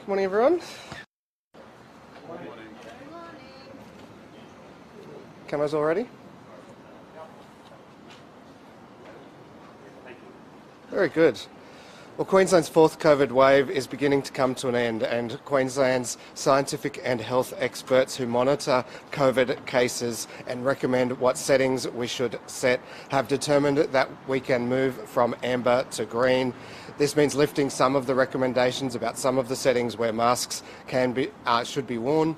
Good morning, everyone. Cameras all ready? Very good. Well, Queensland's fourth COVID wave is beginning to come to an end, and Queensland's scientific and health experts who monitor COVID cases and recommend what settings we should set have determined that we can move from amber to green. This means lifting some of the recommendations about some of the settings where masks should be worn.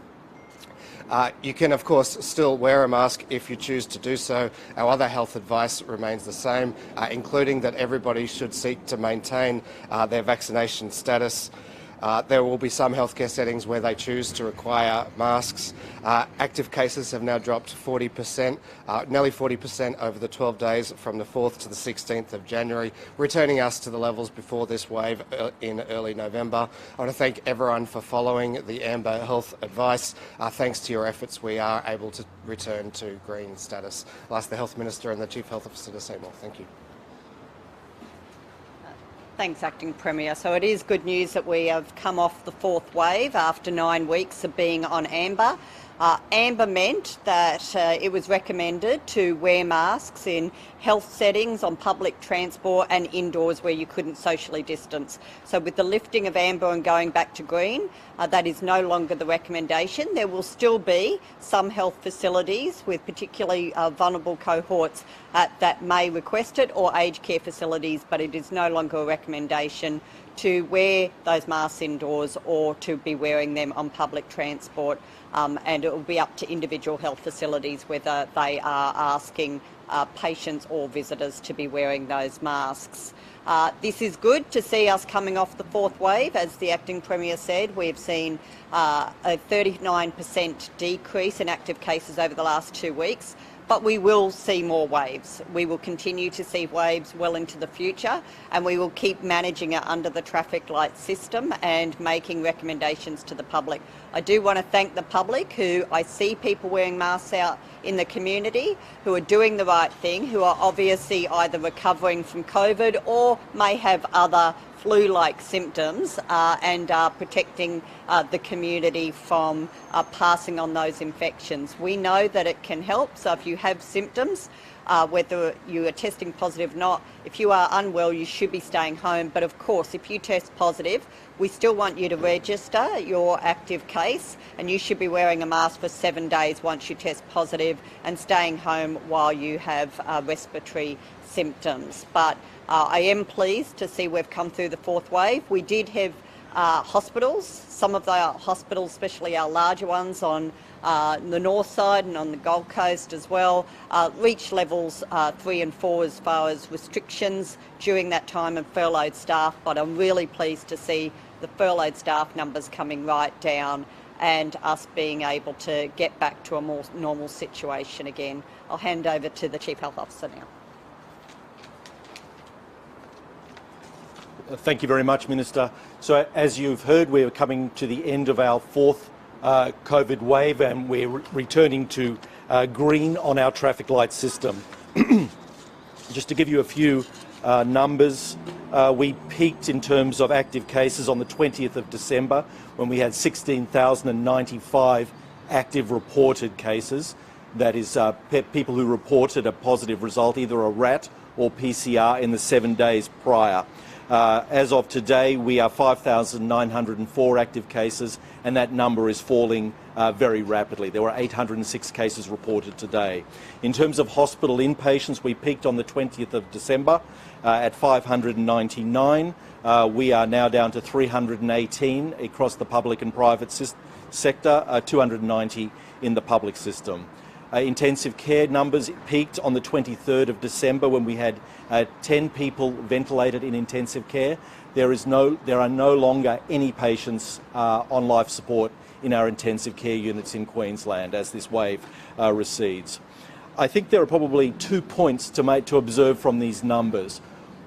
You can, of course, still wear a mask if you choose to do so. Our other health advice remains the same, including that everybody should seek to maintain their vaccination status. There will be some healthcare settings where they choose to require masks. Active cases have now dropped 40%, nearly 40% over the 12 days from the 4th to the 16th of January, returning us to the levels before this wave in early November. I want to thank everyone for following the amber health advice. Thanks to your efforts, we are able to return to green status. I'll ask the Health Minister and the Chief Health Officer to say more. Thank you. Thanks, Acting Premier. So it is good news that we have come off the fourth wave after 9 weeks of being on amber. Amber meant that it was recommended to wear masks in health settings, on public transport and indoors where you couldn't socially distance. So with the lifting of amber and going back to green, that is no longer the recommendation. There will still be some health facilities with particularly vulnerable cohorts that may request it, or aged care facilities, but it is no longer a recommendation to wear those masks indoors or to be wearing them on public transport. And it will be up to individual health facilities whether they are asking patients or visitors to be wearing those masks. This is good to see us coming off the fourth wave. As the Acting Premier said, we've seen a 39% decrease in active cases over the last 2 weeks. But we will see more waves. We will continue to see waves well into the future, and we will keep managing it under the traffic light system and making recommendations to the public. I do want to thank the public, who I see people wearing masks out in the community, who are doing the right thing, who are obviously either recovering from COVID or may have other flu-like symptoms and are protecting the community from passing on those infections. We know that it can help, so if you have symptoms, whether you are testing positive or not, if you are unwell, you should be staying home. But of course, if you test positive, we still want you to register your active case, and you should be wearing a mask for 7 days once you test positive and staying home while you have respiratory symptoms. But I am pleased to see we've come through the fourth wave. We did have hospitals, some of the hospitals, especially our larger ones on the north side and on the Gold Coast as well, reached levels 3 and 4 as far as restrictions during that time of furloughed staff. But I'm really pleased to see the furloughed staff numbers coming right down and us being able to get back to a more normal situation again. I'll hand over to the Chief Health Officer now. Thank you very much, Minister. So as you've heard, we're coming to the end of our fourth COVID wave, and we're returning to green on our traffic light system. Just to give you a few numbers, we peaked in terms of active cases on the 20th of December when we had 16,095 active reported cases. That is people who reported a positive result, either a RAT or PCR, in the 7 days prior. As of today, we are 5,904 active cases, and that number is falling very rapidly. There were 806 cases reported today. In terms of hospital inpatients, we peaked on the 20th of December at 599. We are now down to 318 across the public and private sector, 290 in the public system. Intensive care numbers peaked on the 23rd of December when we had 10 people ventilated in intensive care. There are no longer any patients on life support in our intensive care units in Queensland as this wave recedes. I think there are probably 2 points to observe from these numbers.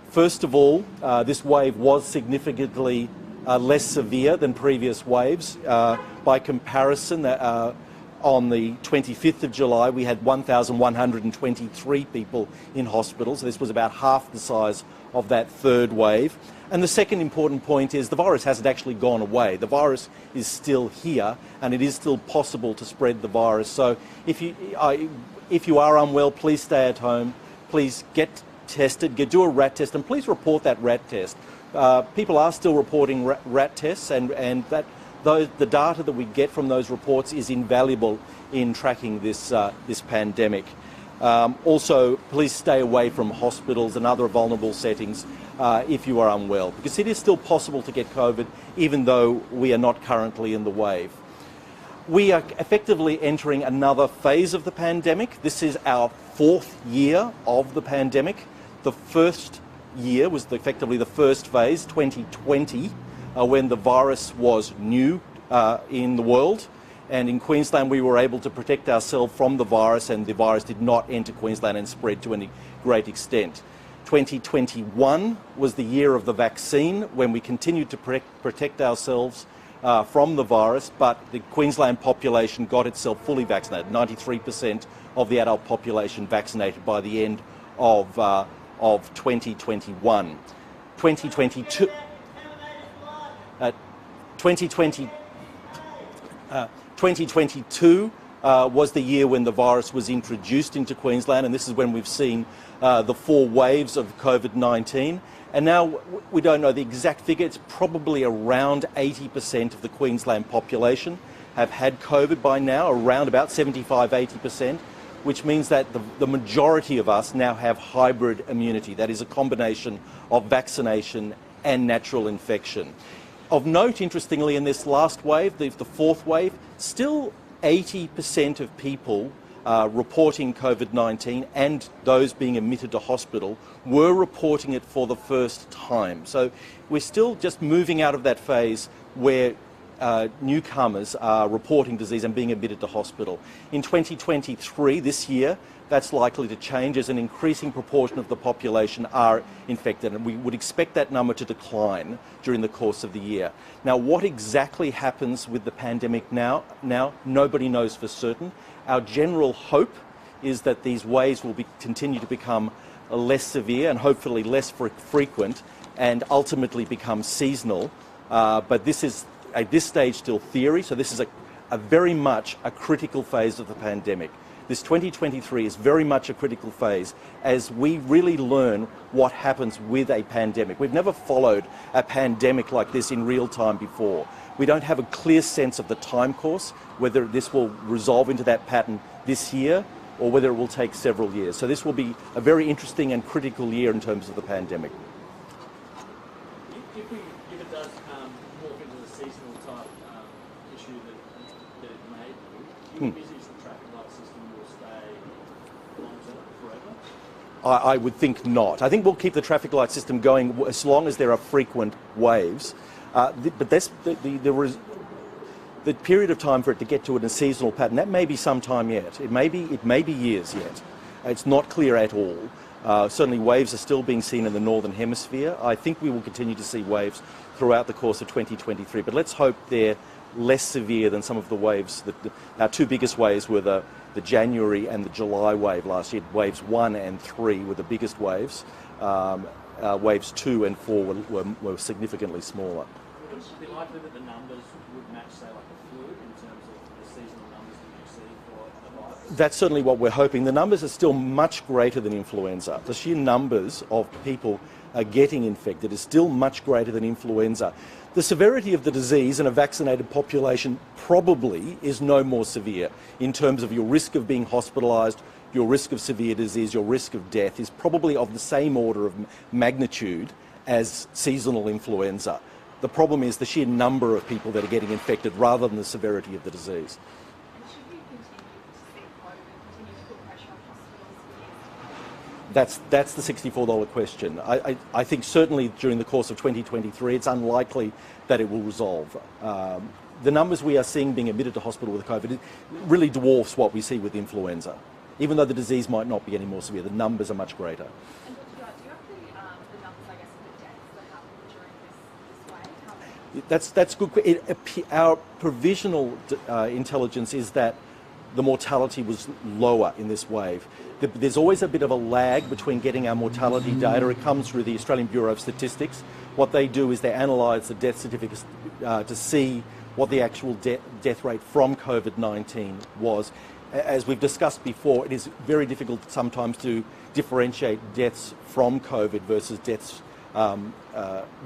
First of all, this wave was significantly less severe than previous waves. By comparison, On the 25th of July, we had 1,123 people in hospital, so this was about half the size of that third wave. And the second important point is the virus hasn't actually gone away. The virus is still here, and it is still possible to spread the virus. So if you are unwell, please stay at home. Please get tested, do a rat test, and please report that rat test. People are still reporting rat tests, and the data that we get from those reports is invaluable in tracking this pandemic. Also, please stay away from hospitals and other vulnerable settings if you are unwell, because it is still possible to get COVID even though we are not currently in the wave. We are effectively entering another phase of the pandemic. This is our fourth year of the pandemic. The first year was effectively the first phase, 2020, when the virus was new in the world. And in Queensland, we were able to protect ourselves from the virus, and the virus did not enter Queensland and spread to any great extent. 2021 was the year of the vaccine, when we continued to protect ourselves from the virus, but the Queensland population got itself fully vaccinated. 93% of the adult population vaccinated by the end of 2021. 2022. 2022 was the year when the virus was introduced into Queensland, and this is when we've seen the 4 waves of COVID-19. And now we don't know the exact figure. It's probably around 80% of the Queensland population have had COVID by now, around about 75–80%, which means that the majority of us now have hybrid immunity. That is a combination of vaccination and natural infection. Of note, interestingly, in this last wave, the fourth wave, still 80% of people reporting COVID-19 and those being admitted to hospital were reporting it for the first time. So we're still just moving out of that phase where newcomers are reporting disease and being admitted to hospital. In 2023, this year, that's likely to change as an increasing proportion of the population are infected, and we would expect that number to decline during the course of the year. Now, what exactly happens with the pandemic now nobody knows for certain. Our general hope is that these waves will continue to become less severe and hopefully less frequent, and ultimately become seasonal. But this is, at this stage, still theory, so this is a very much a critical phase of the pandemic. This 2023 is very much a critical phase as we really learn what happens with a pandemic. We've never followed a pandemic like this in real time before. We don't have a clear sense of the time course, whether this will resolve into that pattern this year or whether it will take several years. So this will be a very interesting and critical year in terms of the pandemic. If it does morph into the seasonal type issue that it may do, do you envisage the traffic light system will stay long-term, forever? I would think not. I think we'll keep the traffic light system going as long as there are frequent waves. But the period of time for it to get to a seasonal pattern, that may be some time yet. It may be years yet. It's not clear at all. Certainly waves are still being seen in the Northern Hemisphere. I think we will continue to see waves throughout the course of 2023, but let's hope they're less severe than some of the waves. Our 2 biggest waves were the January and the July wave last year. Waves 1 and 3 were the biggest waves. Waves 2 and 4 were significantly smaller. Would it be likely that the numbers would match, say, like a flu in terms of the seasonal numbers that you see for the virus? That's certainly what we're hoping. The numbers are still much greater than influenza. The sheer numbers of people getting infected is still much greater than influenza. The severity of the disease in a vaccinated population probably is no more severe in terms of your risk of being hospitalised, your risk of severe disease, your risk of death is probably of the same order of magnitude as seasonal influenza. The problem is the sheer number of people that are getting infected rather than the severity of the disease. Should we continue to see COVID and continue to put pressure on hospitals? That's the $64 question. I think certainly during the course of 2023 it's unlikely that it will resolve. The numbers we are seeing being admitted to hospital with COVID really dwarfs what we see with influenza. Even though the disease might not be any more severe, the numbers are much greater. And do you have the numbers, I guess, of the deaths that happened during this wave? That's good. Our provisional intelligence is that the mortality was lower in this wave. There's always a bit of a lag between getting our mortality data. It comes through the Australian Bureau of Statistics. What they do is they analyse the death certificates to see what the actual death rate from COVID-19 was. As we've discussed before, it is very difficult sometimes to differentiate deaths from COVID versus deaths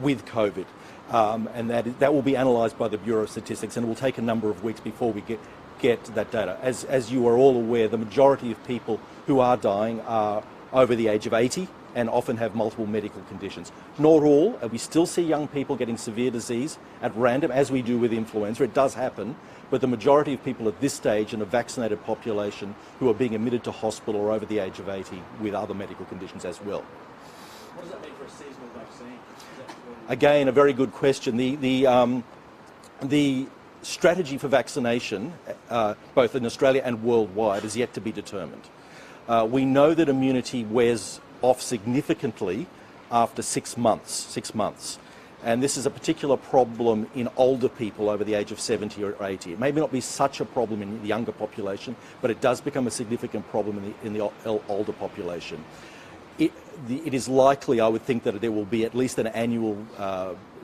with COVID. And that will be analysed by the Bureau of Statistics, and it will take a number of weeks before we get that data. As you are all aware, the majority of people who are dying are over the age of 80 and often have multiple medical conditions. Not all, we still see young people getting severe disease at random, as we do with influenza. It does happen, but the majority of people at this stage in a vaccinated population who are being admitted to hospital are over the age of 80 with other medical conditions as well. What does that mean for a seasonal vaccine? Again, a very good question. The strategy for vaccination, both in Australia and worldwide, is yet to be determined. We know that immunity wears off significantly after 6 months. And this is a particular problem in older people over the age of 70 or 80. It may not be such a problem in the younger population, but it does become a significant problem in the older population. It is likely, I would think, that there will be at least an annual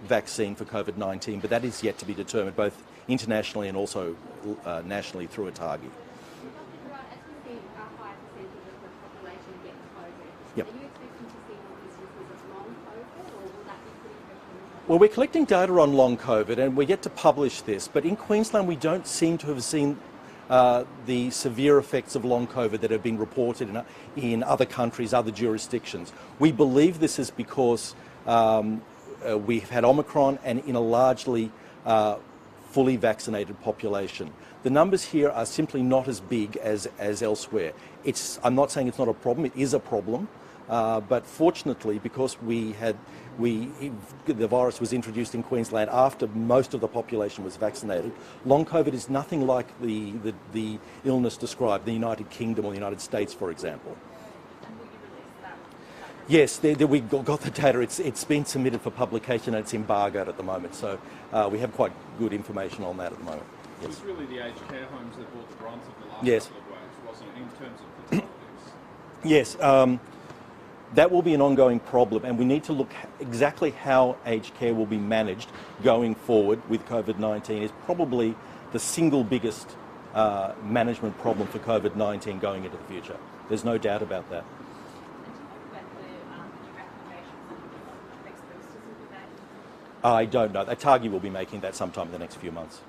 vaccine for COVID-19, but that is yet to be determined, both internationally and also nationally through ATAGI. Right, as we see a high percentage of the population get COVID, Yep. are you expecting to see more instances of long COVID, or will that be pretty quickly? Well, we're collecting data on long COVID, and we're yet to publish this, but in Queensland we don't seem to have seen the severe effects of long COVID that have been reported in other countries, other jurisdictions. We believe this is because we've had Omicron and in a largely fully vaccinated population. The numbers here are simply not as big as elsewhere. I'm not saying it's not a problem, it is a problem, but fortunately, because the virus was introduced in Queensland after most of the population was vaccinated, long COVID is nothing like the illness described in the United Kingdom or the United States, for example. And will you release that? Yes, we got the data. It's been submitted for publication and it's embargoed at the moment, so we have quite good information on that at the moment. It was really the aged care homes that brought the brunt of the last Yes. couple of waves, wasn't it, in terms of fatalities? Yes, that will be an ongoing problem, and we need to look exactly how aged care will be managed going forward with COVID-19. Is probably the single biggest management problem for COVID-19 going into the future. There's no doubt about that. And do you know about the new recommendations on fixed boosters and vaccines? I don't know. ATAGI will be making that sometime in the next few months.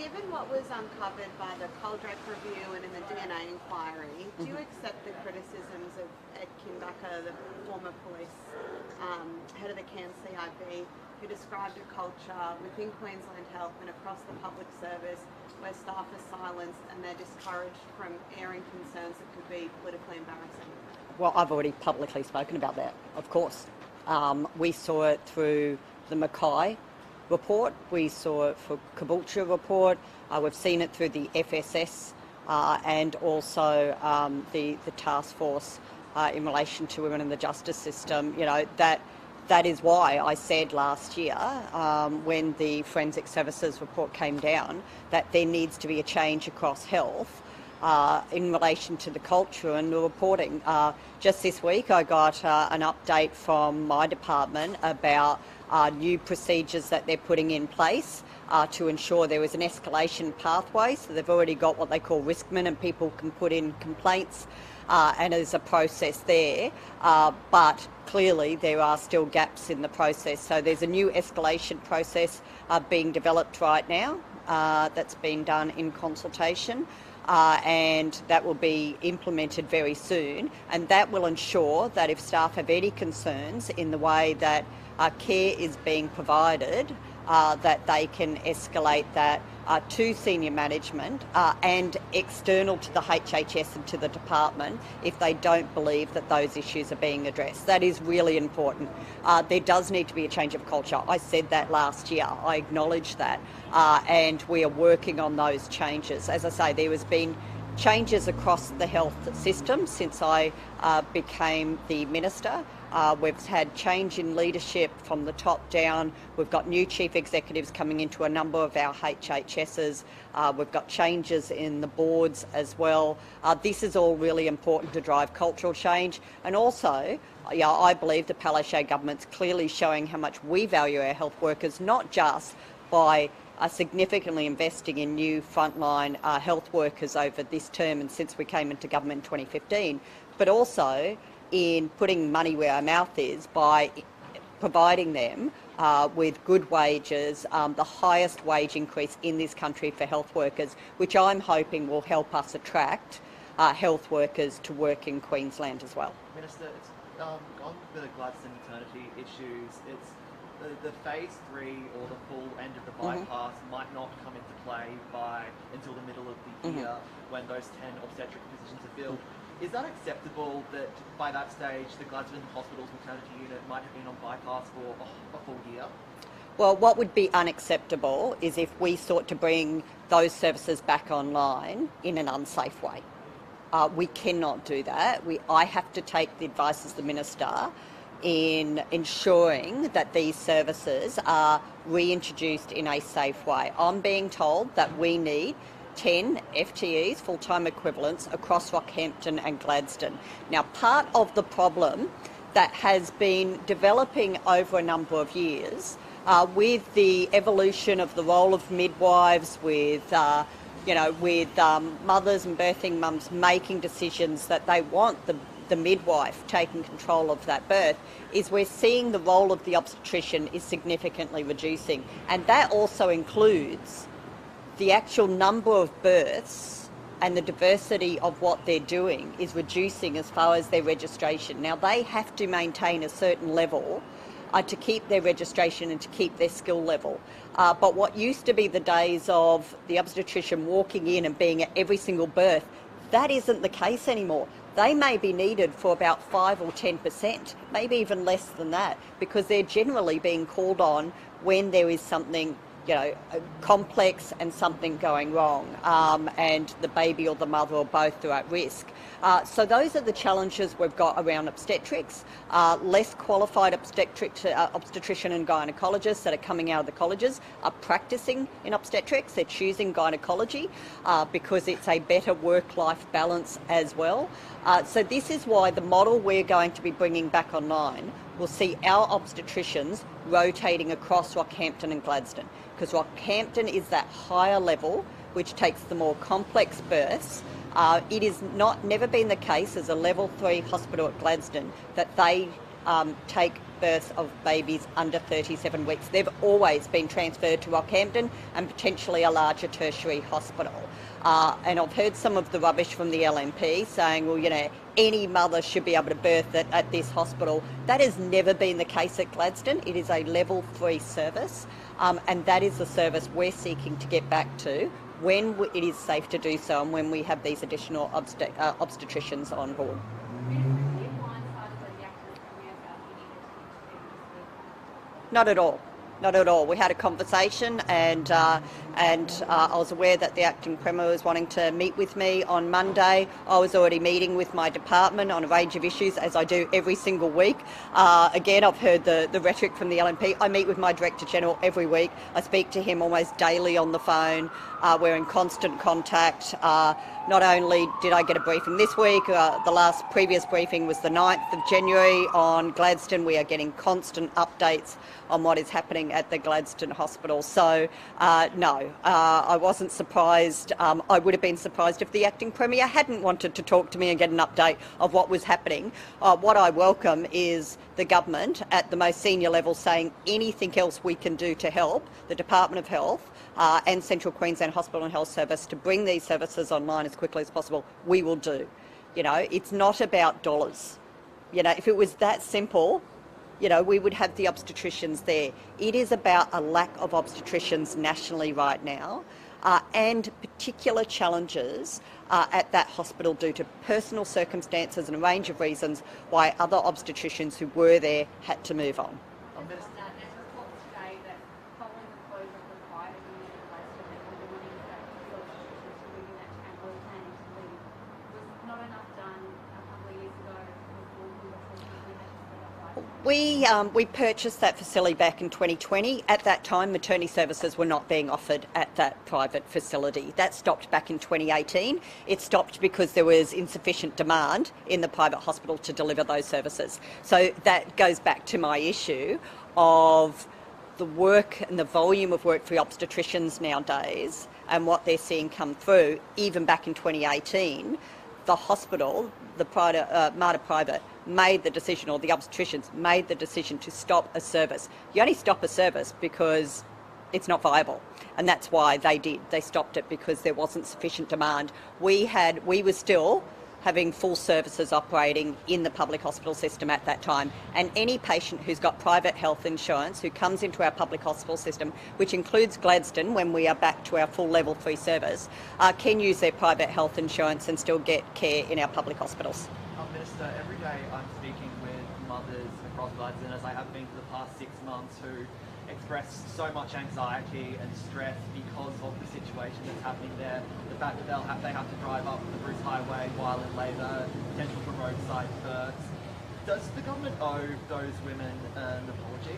Given what was uncovered by the Coldrake review and in the DNA inquiry, do you accept the criticisms of Ed Kimbacher, the former police head of the Cairns CIB, who described a culture within Queensland Health and across the public service where staff are silenced and they're discouraged from airing concerns that could be politically embarrassing? Well, I've already publicly spoken about that, of course. We saw it through the Mackay report, we saw it for Caboolture report, we've seen it through the FSS and also the task force in relation to women in the justice system. You know, that is why I said last year when the Forensic Services report came down that there needs to be a change across health in relation to the culture and the reporting. Just this week I got an update from my department about new procedures that they're putting in place to ensure there is an escalation pathway. So they've already got what they call riskmen, and people can put in complaints and there's a process there. But clearly there are still gaps in the process. So there's a new escalation process being developed right now that's been done in consultation. And that will be implemented very soon, and that will ensure that if staff have any concerns in the way that care is being provided, that they can escalate that to senior management and external to the HHS and to the department if they don't believe that those issues are being addressed. That is really important. There does need to be a change of culture. I said that last year. I acknowledge that. And we are working on those changes. As I say, there has been changes across the health system since I became the minister. We've had change in leadership from the top down. We've got new chief executives coming into a number of our HHSs. We've got changes in the boards as well. This is all really important to drive cultural change. And also, I believe the Palaszczuk government's clearly showing how much we value our health workers, not just by significantly investing in new frontline health workers over this term and since we came into government in 2015, but also in putting money where our mouth is by providing them with good wages, the highest wage increase in this country for health workers, which I'm hoping will help us attract health workers to work in Queensland as well. Minister, it's, on the Gladstone maternity issues, it's the phase 3 or the full end of the bypass might not come into play until the middle of the year when those 10 obstetric positions are filled. Is that acceptable that by that stage the Gladstone Hospital's maternity unit might have been on bypass for a full year? Well, what would be unacceptable is if we sought to bring those services back online in an unsafe way. We cannot do that. I have to take the advice as the Minister in ensuring that these services are reintroduced in a safe way. I'm being told that we need 10 FTEs, full-time equivalents, across Rockhampton and Gladstone. Now, part of the problem that has been developing over a number of years with the evolution of the role of midwives, with mothers and birthing mums making decisions that they want the midwife taking control of that birth, is we're seeing the role of the obstetrician is significantly reducing. And that also includes the actual number of births, and the diversity of what they're doing is reducing as far as their registration. Now, they have to maintain a certain level to keep their registration and to keep their skill level. But what used to be the days of the obstetrician walking in and being at every single birth, that isn't the case anymore. They may be needed for about 5 or 10%, maybe even less than that, because they're generally being called on when there is something complex and something going wrong, and the baby or the mother or both are at risk. So those are the challenges we've got around obstetrics. Less qualified obstetrician and gynecologists that are coming out of the colleges are practicing in obstetrics. They're choosing gynecology because it's a better work-life balance as well. So this is why the model we're going to be bringing back online will see our obstetricians rotating across Rockhampton and Gladstone, because Rockhampton is that higher level which takes the more complex births. It is never been the case as a level 3 hospital at Gladstone that they take births of babies under 37 weeks. They've always been transferred to Rockhampton and potentially a larger tertiary hospital. And I've heard some of the rubbish from the LNP saying, well, any mother should be able to birth at this hospital. That has never been the case at Gladstone. It is a level 3 service, and that is the service we're seeking to get back to when it is safe to do so and when we have these additional obstetricians on board. Not at all. Not at all. We had a conversation, and I was aware that the acting Premier was wanting to meet with me on Monday. I was already meeting with my department on a range of issues, as I do every single week. Again, I've heard the rhetoric from the LNP. I meet with my Director General every week. I speak to him almost daily on the phone. We're in constant contact. Not only did I get a briefing this week, the previous briefing was the 9th of January on Gladstone. We are getting constant updates on what is happening at the Gladstone Hospital. So, no, I wasn't surprised. I would have been surprised if the acting Premier hadn't wanted to talk to me and get an update of what was happening. What I welcome is the government at the most senior level saying anything else we can do to help the Department of Health and Central Queensland Hospital and Health Service to bring these services online as quickly as possible, we will do. It's not about dollars. If it was that simple, we would have the obstetricians there. It is about a lack of obstetricians nationally right now, and particular challenges at that hospital due to personal circumstances and a range of reasons why other obstetricians who were there had to move on. We purchased that facility back in 2020. At that time, maternity services were not being offered at that private facility. That stopped back in 2018. It stopped because there was insufficient demand in the private hospital to deliver those services. So that goes back to my issue of the work and the volume of work for obstetricians nowadays and what they're seeing come through. Even back in 2018, the hospital, the Mater Private, made the decision, or the obstetricians made the decision to stop a service. You only stop a service because it's not viable, and that's why they did. They stopped it because there wasn't sufficient demand. We were still having full services operating in the public hospital system at that time, and any patient who's got private health insurance who comes into our public hospital system, which includes Gladstone when we are back to our full level 3 service, can use their private health insurance and still get care in our public hospitals. Minister, every day I'm speaking with mothers across Gladstone, as I have been for the past 6 months, who express so much anxiety and stress because of the situation that's happening there. The fact that they have to drive up the Bruce Highway while in labour, potential for roadside births. Does the government owe those women an apology?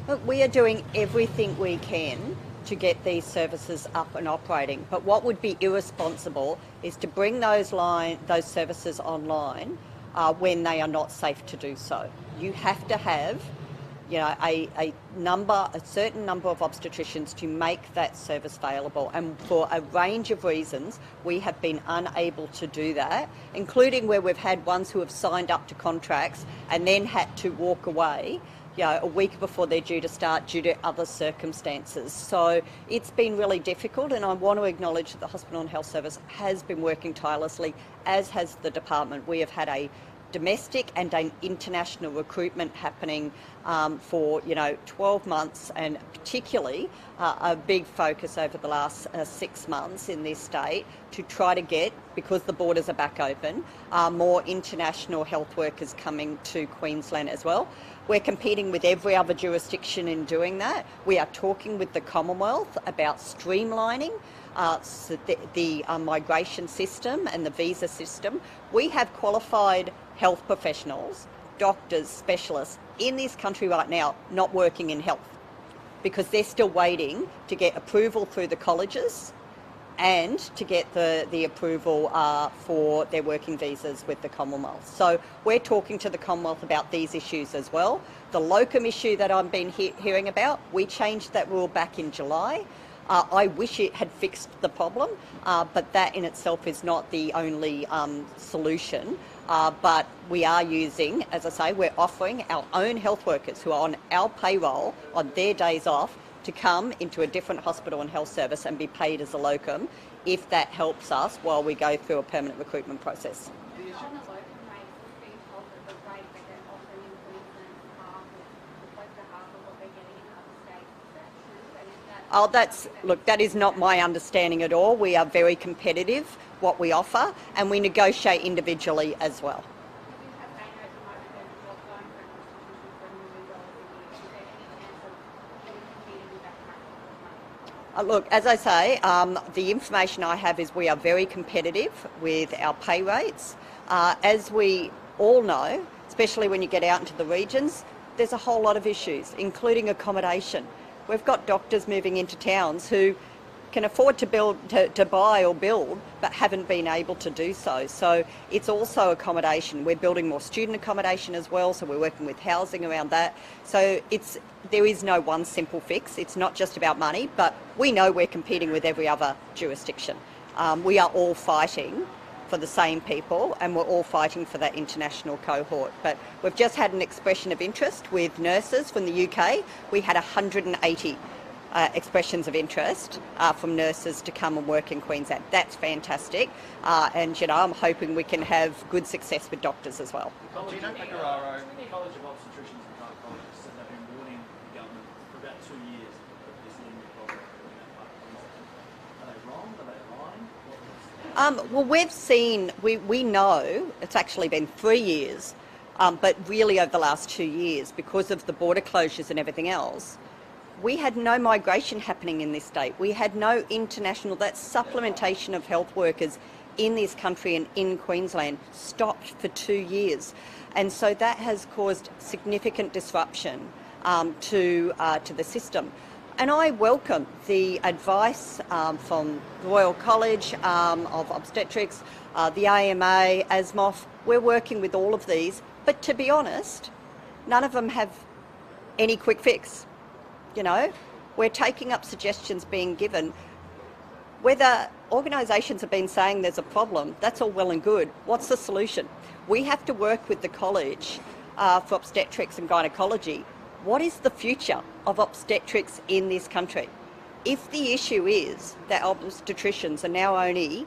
Look, we are doing everything we can to get these services up and operating. But what would be irresponsible is to bring those services online when they are not safe to do so. You have to have, a certain number of obstetricians to make that service available. And for a range of reasons, we have been unable to do that, including where we've had ones who have signed up to contracts and then had to walk away a week before they're due to start due to other circumstances. So it's been really difficult, and I want to acknowledge that the Hospital and Health Service has been working tirelessly, as has the department. We have had a domestic and an international recruitment happening for 12 months, and particularly a big focus over the last 6 months in this state to try to get, because the borders are back open, more international health workers coming to Queensland as well. We're competing with every other jurisdiction in doing that. We are talking with the Commonwealth about streamlining the migration system and the visa system. We have qualified health professionals, doctors, specialists in this country right now not working in health because they're still waiting to get approval through the colleges and to get the approval for their working visas with the Commonwealth. So we're talking to the Commonwealth about these issues as well. The locum issue that I've been hearing about, we changed that rule back in July. I wish it had fixed the problem, but that in itself is not the only solution. But we are using, as I say, we're offering our own health workers who are on our payroll on their days off to come into a different hospital and health service and be paid as a locum if that helps us while we go through a permanent recruitment process. On the locum rates, it's being told that the rate that they're offering in Queensland is close to half of what they're getting in other states. Is that true? And is that That is not my understanding at all. We are very competitive, what we offer, and we negotiate individually as well. Look, as I say, the information I have is we are very competitive with our pay rates. As we all know, especially when you get out into the regions, there's a whole lot of issues, including accommodation. We've got doctors moving into towns who can afford to buy or build, but haven't been able to do so. So it's also accommodation. We're building more student accommodation as well, so we're working with housing around that. So there is no one simple fix. It's not just about money, but we know we're competing with every other jurisdiction. We are all fighting for the same people, and we're all fighting for that international cohort. But we've just had an expression of interest with nurses from the UK. We had 180 expressions of interest from nurses to come and work in Queensland. That's fantastic, and I'm hoping we can have good success with doctors as well. The College of Obstetricians and Gynecologists said they've been warning the government for about 2 years of this limited problem in that part of Queensland. Are they wrong? Are they lying? Well, we've seen, we know it's actually been 3 years, but really over the last 2 years, because of the border closures and everything else, we had no migration happening in this state. We had no international, that supplementation of health workers in this country and in Queensland stopped for 2 years. And so that has caused significant disruption to the system. And I welcome the advice from the Royal College of Obstetrics, the AMA, ASMOF. We're working with all of these, but to be honest, none of them have any quick fix. You know, we're taking up suggestions being given. Whether organisations have been saying there's a problem, that's all well and good. What's the solution? We have to work with the College for Obstetrics and Gynaecology. What is the future of obstetrics in this country? If the issue is that obstetricians are now only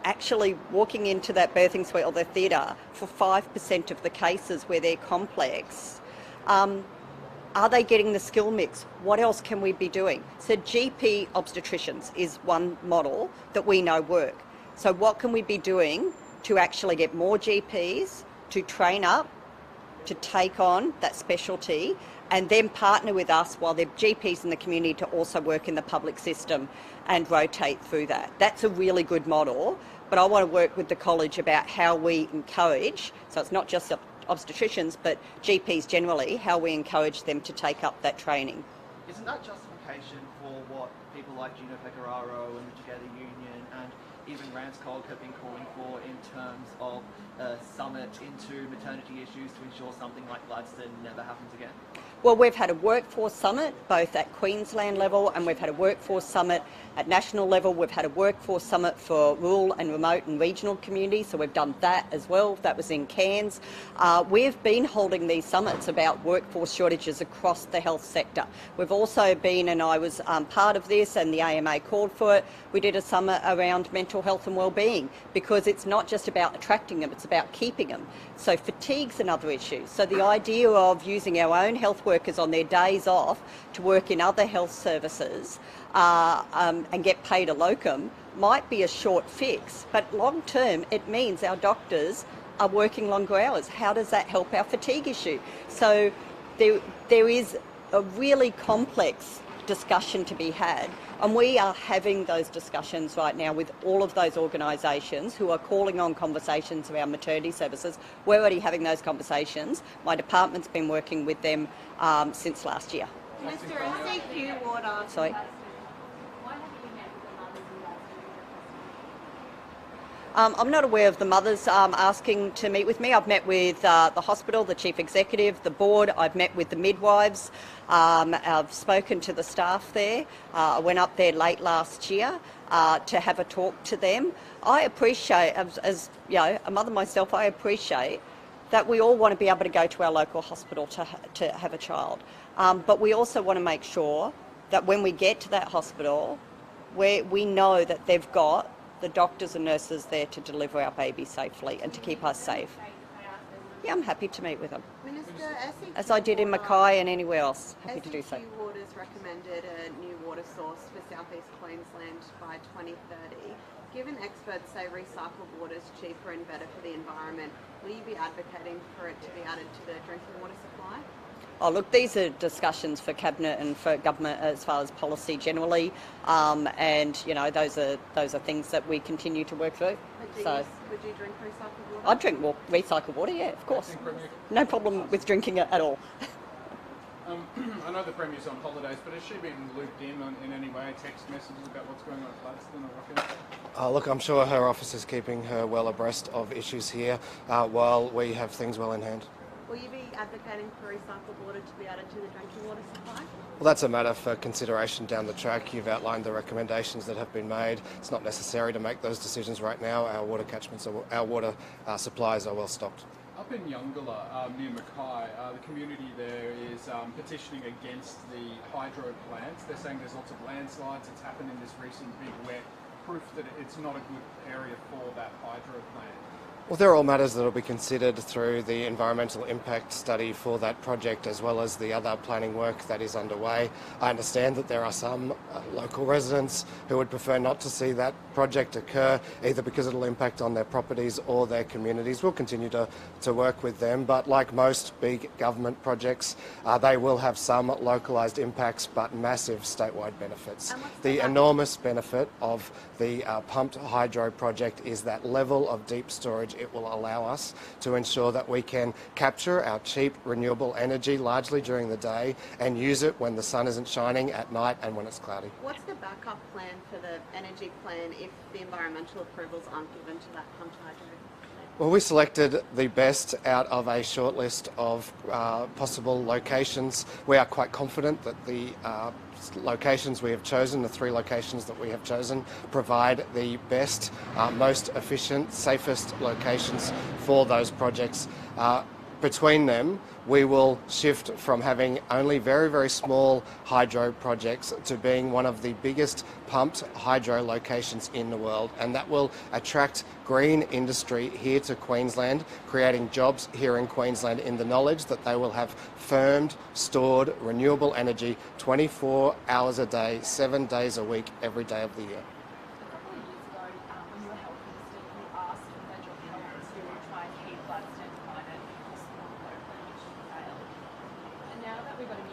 actually walking into that birthing suite or the theatre for 5% of the cases where they're complex, are they getting the skill mix? What else can we be doing? So GP obstetricians is one model that we know work. So what can we be doing to actually get more GPs to train up, to take on that specialty, and then partner with us while they're GPs in the community to also work in the public system and rotate through that. That's a really good model, but I want to work with the college about how we encourage, so it's not just obstetricians, but GPs generally, how we encourage them to take up that training. Isn't that justification for what people like Gino Pecoraro and the Together Union and even Ranscog have been calling for in terms of a summit into maternity issues to ensure something like Gladstone never happens again? Well, we've had a workforce summit both at Queensland level, and we've had a workforce summit at national level. We've had a workforce summit for rural and remote and regional communities, so we've done that as well. That was in Cairns. We've been holding these summits about workforce shortages across the health sector. We've also been, and I was part of this, and the AMA called for it, we did a summit around mental health and wellbeing, because it's not just about attracting them, it's about keeping them. So fatigue's another issue. So the idea of using our own health workers on their days off to work in other health services and get paid a locum might be a short fix, but long term it means our doctors are working longer hours. How does that help our fatigue issue? So there is a really complex discussion to be had, and we are having those discussions right now with all of those organisations who are calling on conversations around maternity services. We're already having those conversations. My department's been working with them since last year. Minister, SEQ order. Sorry. I'm not aware of the mothers asking to meet with me. I've met with the hospital, the chief executive, the board. I've met with the midwives. I've spoken to the staff there. I went up there late last year to have a talk to them. I appreciate, as you know, a mother myself, I appreciate that we all want to be able to go to our local hospital to have a child. But we also want to make sure that when we get to that hospital, we know that they've got the doctors and nurses there to deliver our baby safely and to keep us safe. Yeah, I'm happy to meet with them. Minister, SEQ as I did in Mackay and anywhere else. Happy to do so. SEQ orders recommended a new water source for southeast Queensland by 2030. Given experts say recycled water is cheaper and better for the environment, will you be advocating for it to be added to the drinking water supply? Oh, look, these are discussions for Cabinet and for government as far as policy generally, and you know those are things that we continue to work through. Would you drink recycled water? I'd drink recycled water, yeah, of course. No problem with drinking it at all. I know the Premier's on holidays, but has she been looped in any way, text messages about what's going on at Gladstone or Rockhampton? Look, I'm sure her office is keeping her well abreast of issues here while we have things well in hand. Will you be advocating for recycled water to be added to the drinking water supply? Well, that's a matter for consideration down the track. You've outlined the recommendations that have been made. It's not necessary to make those decisions right now. Our water catchments, our water supplies are well stocked. Up in Yungala, near Mackay, the community there is petitioning against the hydro plants. They're saying there's lots of landslides. It's happened in this recent big wet. Proof that it's not a good area for that hydro plant. Well, they're all matters that will be considered through the environmental impact study for that project, as well as the other planning work that is underway. I understand that there are some local residents who would prefer not to see that project occur, either because it'll impact on their properties or their communities. We'll continue to work with them, but like most big government projects, they will have some localised impacts but massive statewide benefits. The enormous benefit of the pumped hydro project is that level of deep storage it will allow us to ensure that we can capture our cheap renewable energy largely during the day and use it when the sun isn't shining at night and when it's cloudy. What's the backup plan for the energy plan if the environmental approvals aren't given to that pumped hydro? Well, we selected the best out of a short list of possible locations. We are quite confident that the locations we have chosen, the 3 locations that we have chosen, provide the best, most efficient, safest locations for those projects. Between them, we will shift from having only very, very small hydro projects to being one of the biggest pumped hydro locations in the world, and that will attract green industry here to Queensland, creating jobs here in Queensland in the knowledge that they will have firmed, stored, renewable energy 24 hours a day, 7 days a week, every day of the year.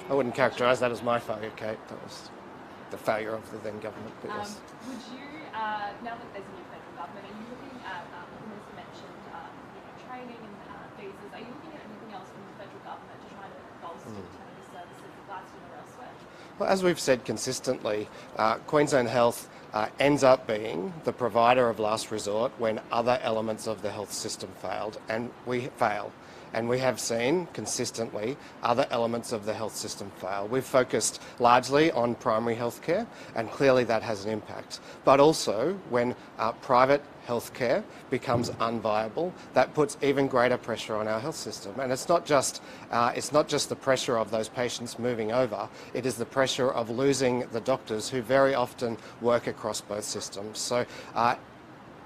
I wouldn't characterise that as my failure, Kate. That was the failure of the then government. But yes. Would you, now that there's a new federal government, are you looking at, the Minister mentioned, training and visas, are you looking at anything else from the federal government to try to bolster maternity services at Gladstone or elsewhere? Well, as we've said consistently, Queensland Health ends up being the provider of last resort when other elements of the health system failed, and we fail. And we have seen consistently other elements of the health system fail. We've focused largely on primary health care, and clearly that has an impact. But also when private healthcare becomes unviable, that puts even greater pressure on our health system. And it's not just the pressure of those patients moving over, it is the pressure of losing the doctors who very often work across both systems. So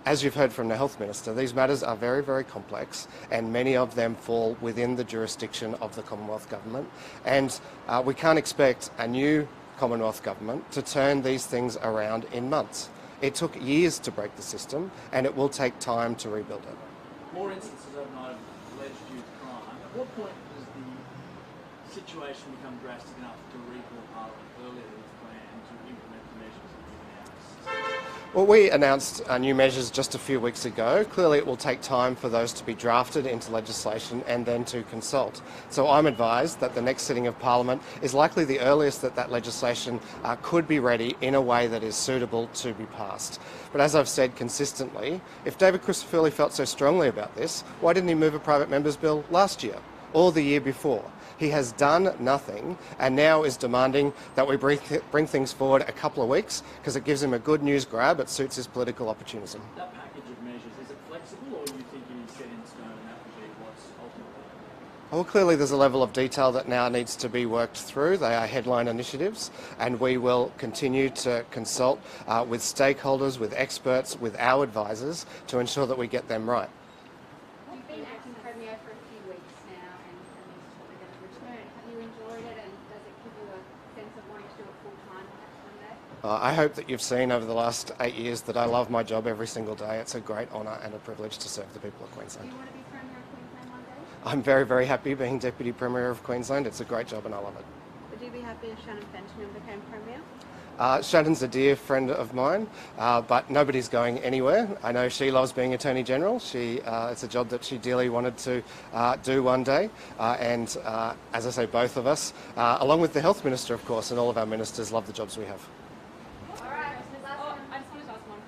as you've heard from the Health Minister, these matters are very, very complex, and many of them fall within the jurisdiction of the Commonwealth Government. And we can't expect a new Commonwealth Government to turn these things around in months. It took years to break the system, and it will take time to rebuild it. More instances overnight of alleged youth crime. At what point does the situation become drastic enough to recall Parliament earlier than its plan to implement the measures that you've announced? Well, we announced new measures just a few weeks ago. Clearly it will take time for those to be drafted into legislation and then to consult. So I'm advised that the next sitting of Parliament is likely the earliest that that legislation could be ready in a way that is suitable to be passed. But as I've said consistently, if David Christophilou felt so strongly about this, why didn't he move a private member's bill last year or the year before? He has done nothing and now is demanding that we bring things forward a couple of weeks because it gives him a good news grab. It suits his political opportunism. That package of measures, is it flexible, or do you think it is set in stone and that would be what's ultimately? Well, clearly there's a level of detail that now needs to be worked through. They are headline initiatives, and we will continue to consult with stakeholders, with experts, with our advisors to ensure that we get them right. You've been acting Premier for a few weeks now, and they're going to return. Have you enjoyed it, and does it give you a sense of wanting to do it full time one day? I hope that you've seen over the last 8 years that I love my job every single day. It's a great honour and a privilege to serve the people of Queensland. Do you want to be Premier of Queensland one day? I'm very, very happy being Deputy Premier of Queensland. It's a great job and I love it. Would you be happy if Shannon Fenton became Premier? Shannon's a dear friend of mine, but nobody's going anywhere. I know she loves being Attorney General. It's a job that she dearly wanted to do one day. And as I say, both of us, along with the Health Minister, of course, and all of our ministers, love the jobs we have. All right. I just wanted to ask one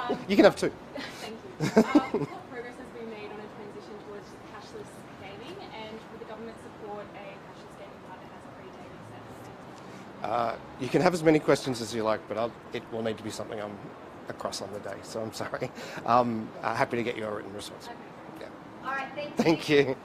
question. You can have two. Thank you. What progress has been made on a transition towards cashless gaming, and with the government support, a cashless gaming card that has a free daily service? You can have as many questions as you like, but it will need to be something I'm across on the day, so I'm sorry. Happy to get you a written response. Okay. Yeah. All right, thank you. Thank you.